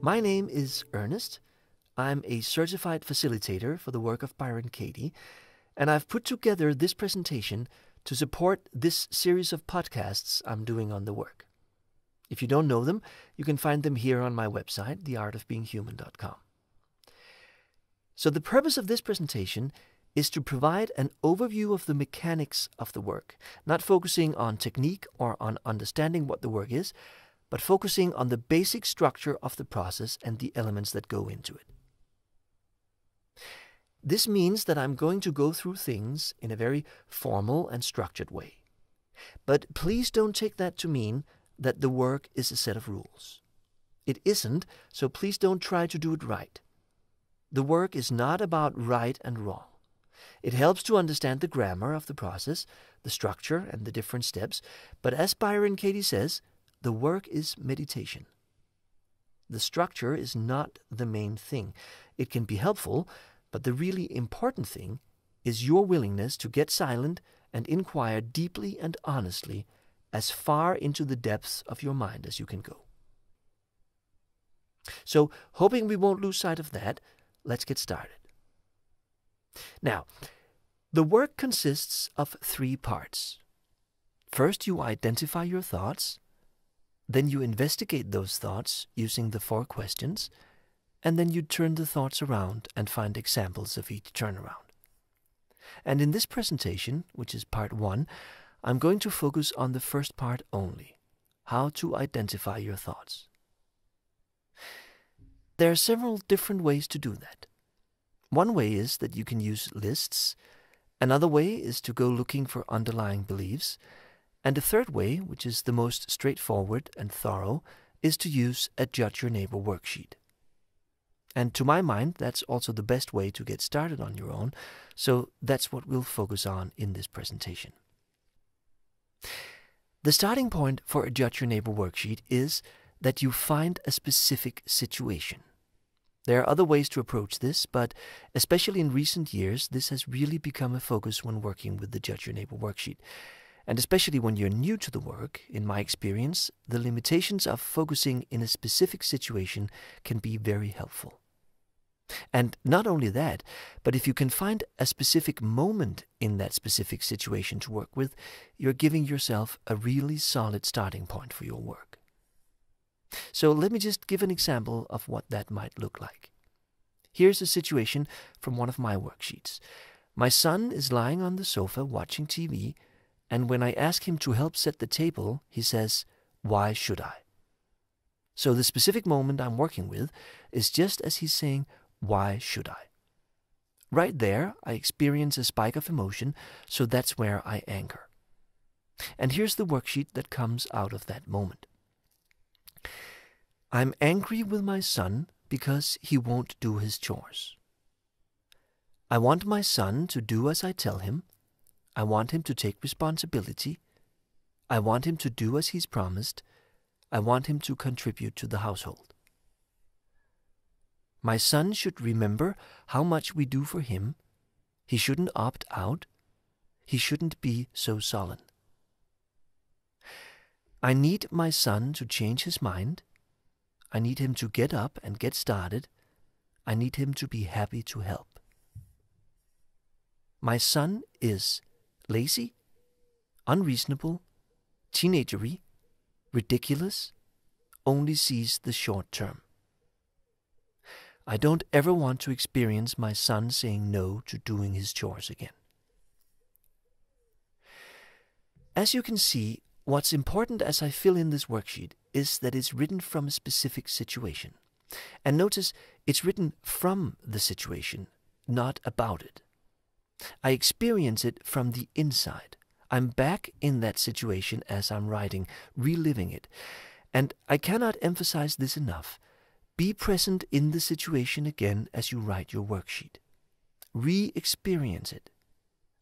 My name is Ernest. I'm a certified facilitator for the work of Byron, and I've put together this presentation to support this series of podcasts I'm doing on the work. If you don't know them, you can find them here on my website, theartofbeinghuman.com. So the purpose of this presentation is to provide an overview of the mechanics of the work, not focusing on technique or on understanding what the work is, but focusing on the basic structure of the process and the elements that go into it. This means that I'm going to go through things in a very formal and structured way. But please don't take that to mean that the work is a set of rules. It isn't, so please don't try to do it right. The work is not about right and wrong. It helps to understand the grammar of the process, the structure, and the different steps, but as Byron says, the work is meditation. The structure is not the main thing. It can be helpful, but the really important thing is your willingness to get silent and inquire deeply and honestly as far into the depths of your mind as you can go. So, hoping we won't lose sight of that, let's get started. Now, the work consists of 3 parts. First, you identify your thoughts. Then you investigate those thoughts using the 4 questions, and then you turn the thoughts around and find examples of each turnaround. And in this presentation, which is part 1, I'm going to focus on the first part only, how to identify your thoughts. There are several different ways to do that. One way is that you can use lists, another way is to go looking for underlying beliefs, and a third way, which is the most straightforward and thorough, is to use a Judge Your Neighbor worksheet. And to my mind, that's also the best way to get started on your own, so that's what we'll focus on in this presentation. The starting point for a Judge Your Neighbor worksheet is that you find a specific situation. There are other ways to approach this, but especially in recent years, this has really become a focus when working with the Judge Your Neighbor worksheet. And especially when you're new to the work, in my experience, the limitations of focusing in a specific situation can be very helpful. And not only that, but if you can find a specific moment in that specific situation to work with, you're giving yourself a really solid starting point for your work. So let me just give an example of what that might look like. Here's a situation from one of my worksheets. My son is lying on the sofa watching TV, and when I ask him to help set the table, he says, "Why should I?" So the specific moment I'm working with is just as he's saying, "Why should I?" Right there, I experience a spike of emotion, so that's where I anchor. And here's the worksheet that comes out of that moment. I'm angry with my son because he won't do his chores. I want my son to do as I tell him. I want him to take responsibility. I want him to do as he's promised. I want him to contribute to the household. My son should remember how much we do for him. He shouldn't opt out. He shouldn't be so sullen. I need my son to change his mind. I need him to get up and get started. I need him to be happy to help. My son is lazy, unreasonable, teenagery, ridiculous, only sees the short term. I don't ever want to experience my son saying no to doing his chores again. As you can see, what's important as I fill in this worksheet is that it's written from a specific situation. And notice it's written from the situation, not about it. I experience it from the inside. I'm back in that situation as I'm writing, reliving it. And I cannot emphasize this enough. Be present in the situation again as you write your worksheet. Re-experience it.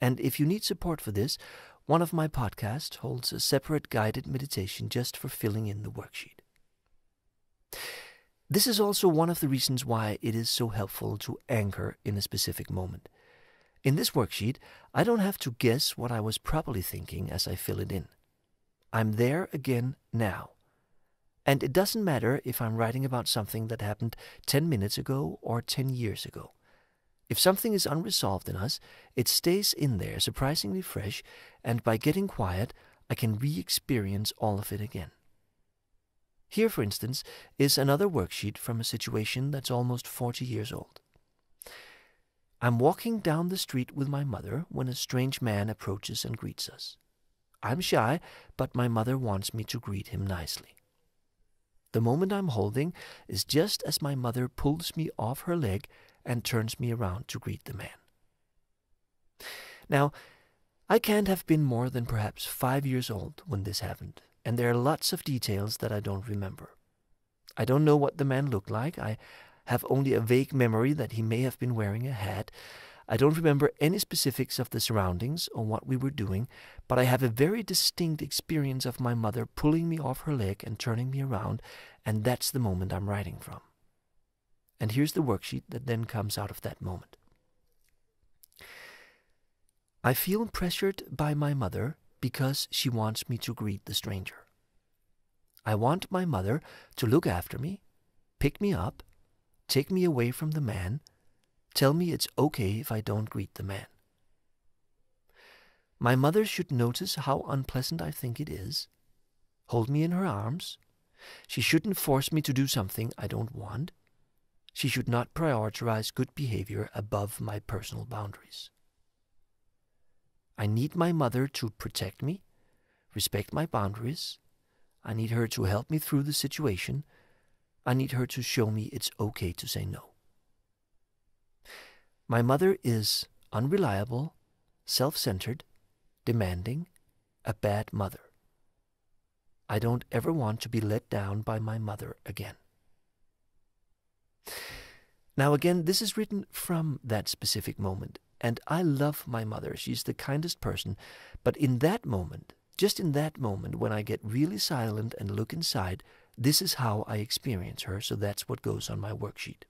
And if you need support for this, one of my podcasts holds a separate guided meditation just for filling in the worksheet. This is also one of the reasons why it is so helpful to anchor in a specific moment. In this worksheet, I don't have to guess what I was probably thinking as I fill it in. I'm there again now. And it doesn't matter if I'm writing about something that happened 10 minutes ago or 10 years ago. If something is unresolved in us, it stays in there surprisingly fresh, and by getting quiet, I can re-experience all of it again. Here, for instance, is another worksheet from a situation that's almost 40 years old. I'm walking down the street with my mother when a strange man approaches and greets us. I'm shy, but my mother wants me to greet him nicely. The moment I'm holding is just as my mother pulls me off her leg and turns me around to greet the man. Now, I can't have been more than perhaps 5 years old when this happened, and there are lots of details that I don't remember. I don't know what the man looked like. I have only a vague memory that he may have been wearing a hat. I don't remember any specifics of the surroundings or what we were doing, but I have a very distinct experience of my mother pulling me off her leg and turning me around, and that's the moment I'm writing from. And here's the worksheet that then comes out of that moment. I feel pressured by my mother because she wants me to greet the stranger. I want my mother to look after me, pick me up, take me away from the man, tell me it's okay if I don't greet the man. My mother should notice how unpleasant I think it is, hold me in her arms. She shouldn't force me to do something I don't want. She should not prioritize good behavior above my personal boundaries. I need my mother to protect me, respect my boundaries. I need her to help me through the situation. I need her to show me it's okay to say no. My mother is unreliable, self-centered, demanding, a bad mother. I don't ever want to be let down by my mother again. Now again, this is written from that specific moment, and I love my mother. She's the kindest person, but in that moment, just in that moment, when I get really silent and look inside, this is how I experience her, so that's what goes on my worksheet.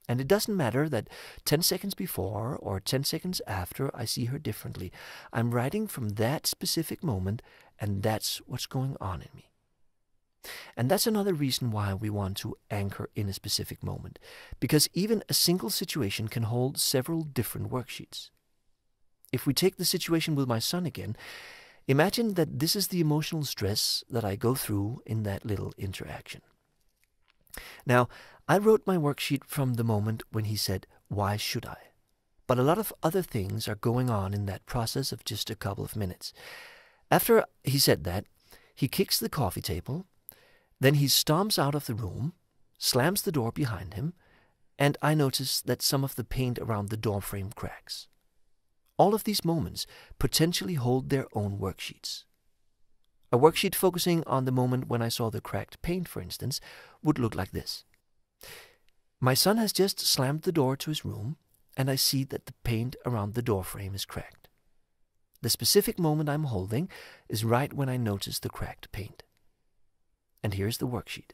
And it doesn't matter that 10 seconds before or 10 seconds after I see her differently. I'm writing from that specific moment, and that's what's going on in me. And that's another reason why we want to anchor in a specific moment, because even a single situation can hold several different worksheets. If we take the situation with my son again, imagine that this is the emotional stress that I go through in that little interaction. Now, I wrote my worksheet from the moment when he said, "Why should I?" But a lot of other things are going on in that process of just a couple of minutes. After he said that, he kicks the coffee table, then he stomps out of the room, slams the door behind him, and I notice that some of the paint around the door frame cracks. All of these moments potentially hold their own worksheets. A worksheet focusing on the moment when I saw the cracked paint, for instance, would look like this. My son has just slammed the door to his room, and I see that the paint around the door frame is cracked. The specific moment I'm holding is right when I notice the cracked paint. And here's the worksheet.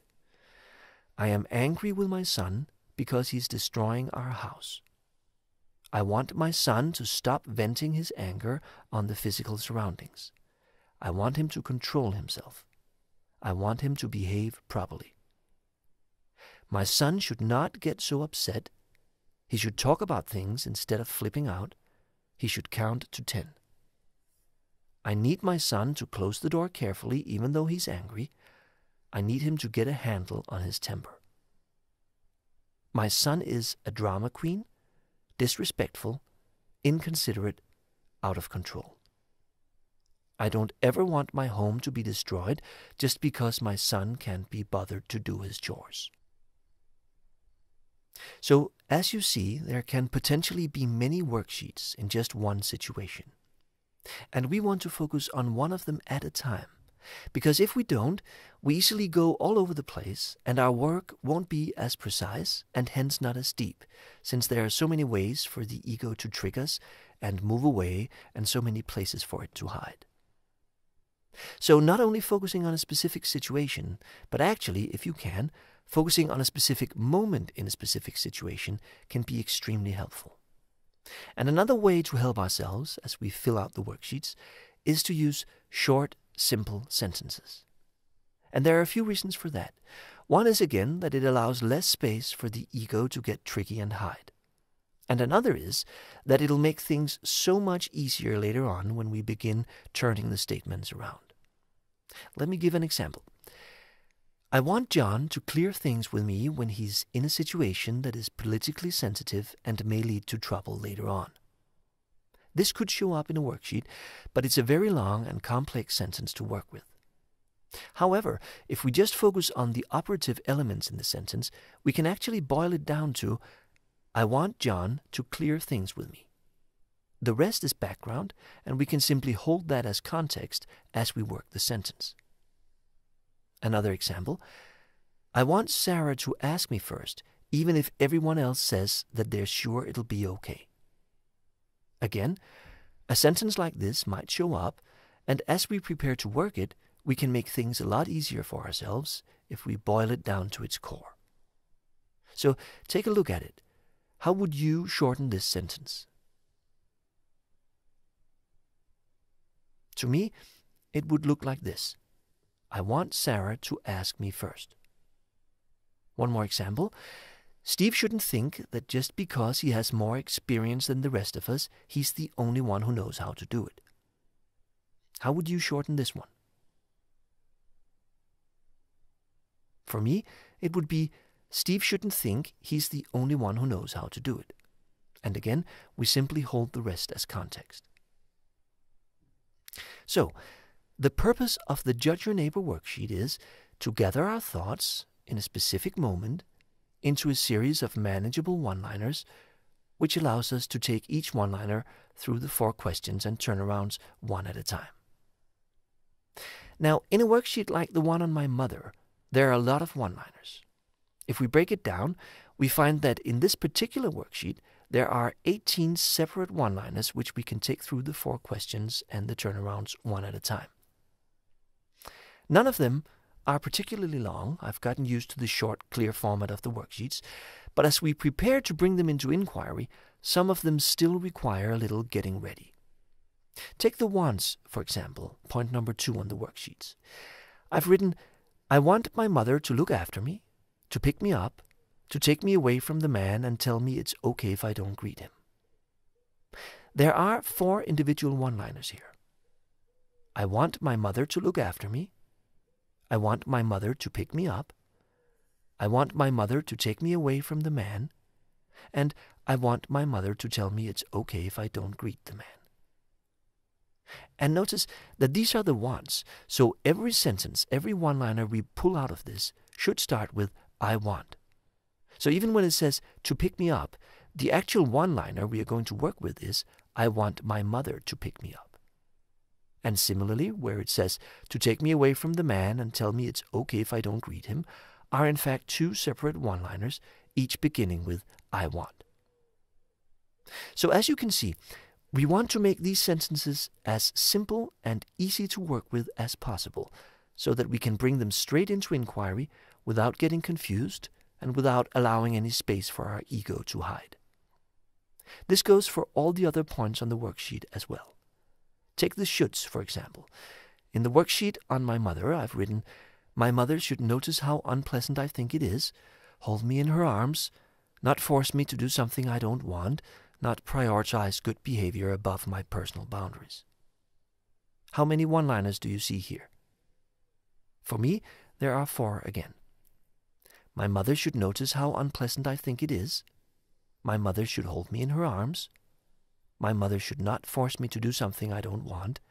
I am angry with my son because he's destroying our house. I want my son to stop venting his anger on the physical surroundings. I want him to control himself. I want him to behave properly. My son should not get so upset. He should talk about things instead of flipping out. He should count to 10. I need my son to close the door carefully even though he's angry. I need him to get a handle on his temper. My son is a drama queen, disrespectful, inconsiderate, out of control. I don't ever want my home to be destroyed just because my son can't be bothered to do his chores. So, as you see, there can potentially be many worksheets in just one situation. And we want to focus on one of them at a time. Because if we don't, we easily go all over the place, and our work won't be as precise and hence not as deep, since there are so many ways for the ego to trick us and move away, and so many places for it to hide. So not only focusing on a specific situation, but actually, if you can, focusing on a specific moment in a specific situation can be extremely helpful. And another way to help ourselves as we fill out the worksheets is to use short, simple sentences. And there are a few reasons for that. One is, again, that it allows less space for the ego to get tricky and hide. And another is that it'll make things so much easier later on when we begin turning the statements around. Let me give an example. I want John to clear things with me when he's in a situation that is politically sensitive and may lead to trouble later on. This could show up in a worksheet, but it's a very long and complex sentence to work with. However, if we just focus on the operative elements in the sentence, we can actually boil it down to, I want John to clear things with me. The rest is background, and we can simply hold that as context as we work the sentence. Another example, I want Sarah to ask me first, even if everyone else says that they're sure it'll be okay. Again, a sentence like this might show up, and as we prepare to work it, we can make things a lot easier for ourselves if we boil it down to its core. So take a look at it. How would you shorten this sentence? To me, it would look like this. I want Sarah to ask me first. One more example. Steve shouldn't think that just because he has more experience than the rest of us, he's the only one who knows how to do it. How would you shorten this one? For me, it would be, Steve shouldn't think he's the only one who knows how to do it. And again, we simply hold the rest as context. So, the purpose of the Judge Your Neighbor worksheet is to gather our thoughts in a specific moment into a series of manageable one-liners, which allows us to take each one-liner through the 4 questions and turnarounds one at a time. Now, in a worksheet like the one on my mother, there are a lot of one-liners. If we break it down, we find that in this particular worksheet, there are 18 separate one-liners which we can take through the 4 questions and the turnarounds one at a time. None of them are particularly long. I've gotten used to the short, clear format of the worksheets, but as we prepare to bring them into inquiry, some of them still require a little getting ready. Take the wants, for example, point number 2 on the worksheets. I've written, I want my mother to look after me, to pick me up, to take me away from the man and tell me it's okay if I don't greet him. There are 4 individual one-liners here. I want my mother to look after me. I want my mother to pick me up. I want my mother to take me away from the man. And I want my mother to tell me it's okay if I don't greet the man. And notice that these are the wants, so every sentence, every one-liner we pull out of this should start with I want. So even when it says to pick me up, the actual one-liner we are going to work with is I want my mother to pick me up. And similarly, where it says to take me away from the man and tell me it's okay if I don't greet him, are in fact 2 separate one-liners, each beginning with I want. So as you can see, we want to make these sentences as simple and easy to work with as possible, so that we can bring them straight into inquiry without getting confused and without allowing any space for our ego to hide. This goes for all the other points on the worksheet as well. Take the shoulds, for example. In the worksheet on my mother, I've written, my mother should notice how unpleasant I think it is, hold me in her arms, not force me to do something I don't want, not prioritize good behavior above my personal boundaries. How many one-liners do you see here? For me, there are 4 again. My mother should notice how unpleasant I think it is. My mother should hold me in her arms. My mother should not force me to do something I don't want.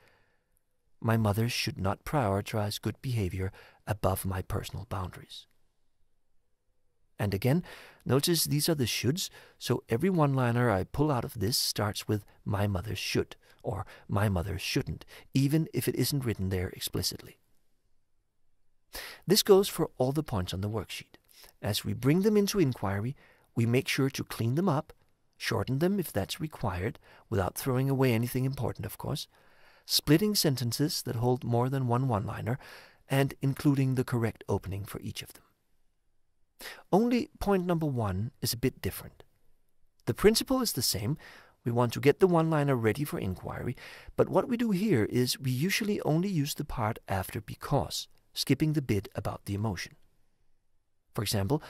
My mother should not prioritize good behavior above my personal boundaries. And again, notice these are the shoulds, so every one-liner I pull out of this starts with my mother should, or my mother shouldn't, even if it isn't written there explicitly. This goes for all the points on the worksheet. As we bring them into inquiry, we make sure to clean them up, shorten them if that's required, without throwing away anything important, of course, splitting sentences that hold more than one one-liner, and including the correct opening for each of them. Only point number 1 is a bit different. The principle is the same. We want to get the one-liner ready for inquiry, but what we do here is we usually only use the part after because, skipping the bit about the emotion. For example,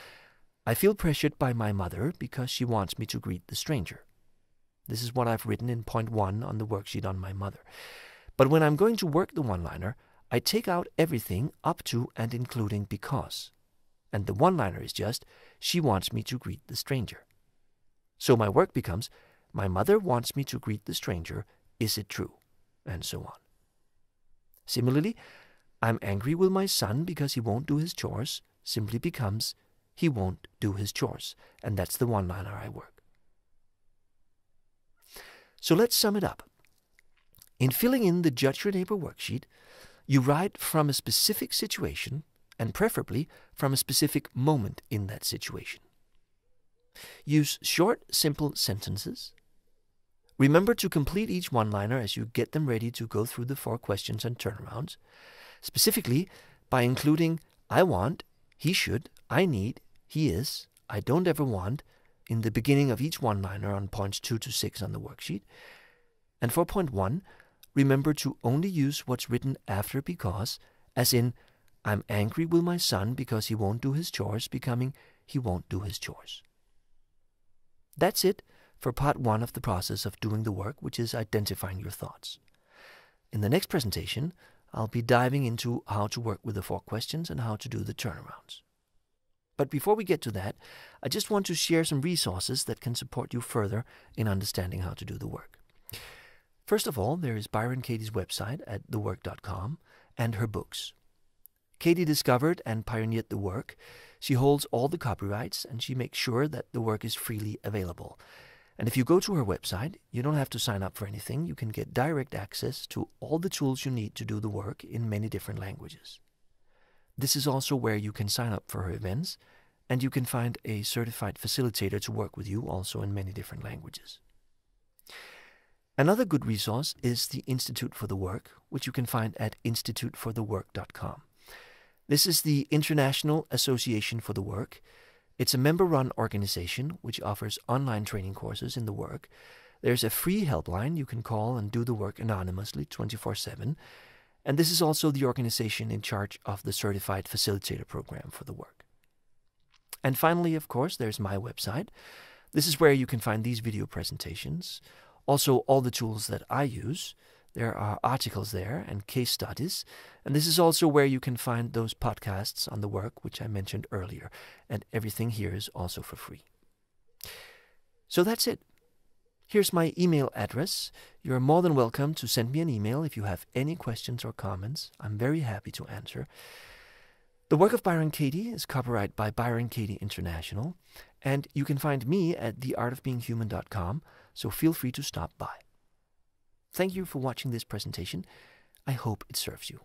I feel pressured by my mother because she wants me to greet the stranger. This is what I've written in point 1 on the worksheet on my mother. But when I'm going to work the one-liner, I take out everything up to and including because. And the one-liner is just, she wants me to greet the stranger. So my work becomes, my mother wants me to greet the stranger, is it true? And so on. Similarly, I'm angry with my son because he won't do his chores, simply becomes, he won't do his chores. And that's the one-liner I work. So let's sum it up. In filling in the Judge Your Neighbor worksheet, you write from a specific situation and preferably from a specific moment in that situation. Use short, simple sentences. Remember to complete each one-liner as you get them ready to go through the 4 questions and turnarounds, specifically by including I want, he should, I need, he is, I don't ever want in the beginning of each one-liner on points 2 to 6 on the worksheet. And for point 1, remember to only use what's written after because, as in, I'm angry with my son because he won't do his chores, becoming, he won't do his chores. That's it for part 1 of the process of doing the work, which is identifying your thoughts. In the next presentation, I'll be diving into how to work with the 4 questions and how to do the turnarounds. But before we get to that, I just want to share some resources that can support you further in understanding how to do the work. First of all, there is Byron Katie's website at thework.com and her books. Katie discovered and pioneered the work. She holds all the copyrights and she makes sure that the work is freely available. And if you go to her website, you don't have to sign up for anything. You can get direct access to all the tools you need to do the work in many different languages. This is also where you can sign up for her events, and you can find a certified facilitator to work with you also in many different languages. Another good resource is the Institute for the Work, which you can find at instituteforthework.com. This is the International Association for the Work. It's a member-run organization which offers online training courses in the work. There's a free helpline you can call and do the work anonymously 24/7. And this is also the organization in charge of the Certified Facilitator Program for the work. And finally, of course, there's my website. This is where you can find these video presentations, also all the tools that I use. There are articles there and case studies. And this is also where you can find those podcasts on the work, which I mentioned earlier. And everything here is also for free. So that's it. Here's my email address. You're more than welcome to send me an email if you have any questions or comments. I'm very happy to answer. The work of Byron Katie is copyrighted by Byron Katie International, and you can find me at theartofbeinghuman.com, so feel free to stop by. Thank you for watching this presentation. I hope it serves you.